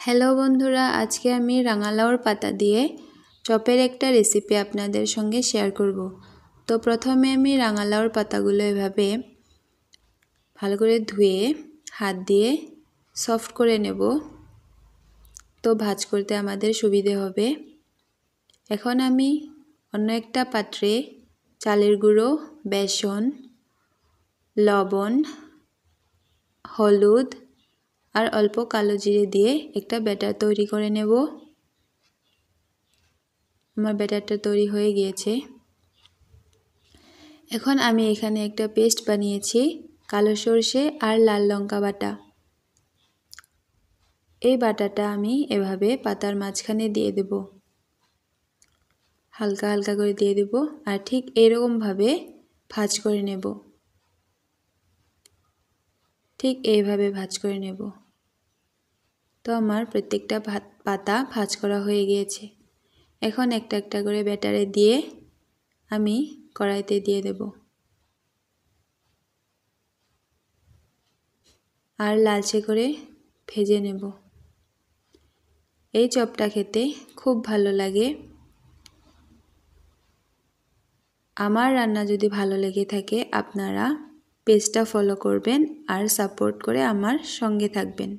Hello বন্ধুরা, আজকে আমি রাঙালাউর পাতা দিয়ে চপের একটা রেসিপি আপনাদের সঙ্গে শেয়ার করব। তো প্রথমে আমি রাঙালাউর পাতাগুলো এভাবে ভালো করে ধুয়ে হাত দিয়ে সফট করে নেব, তো ভাজ করতে আমাদের সুবিধে হবে। এখন আমি অন্য একটা পাত্রে চালের গুঁড়ো, বেসন, লবণ, হলুদ আর অল্প কালো জিরে দিয়ে একটা ব্যাটার তৈরি করে নেব। আমার ব্যাটারটা তৈরি হয়ে গিয়েছে। এখন আমি এখানে একটা পেস্ট বানিয়েছি, কালো সরষে আর লাল লঙ্কা বাটা। এই বাটাটা আমি এভাবে পাতার মাঝখানে দিয়ে দেব, হালকা হালকা করে দিয়ে দেব, আর ঠিক এরকমভাবে ভাজ করে নেব। ঠিক এইভাবে ভাজ করে নেব। তো আমার প্রত্যেকটা পাতা ভাজ করা হয়ে গিয়েছে। এখন একটা একটা করে ব্যাটারে দিয়ে আমি কড়াইতে দিয়ে দেব, আর লালচে করে ভেজে নেব। এই চপটা খেতে খুব ভালো লাগে। আমার রান্না যদি ভালো লেগে থাকে আপনারা পেজটা ফলো করবেন আর সাপোর্ট করে আমার সঙ্গে থাকবেন।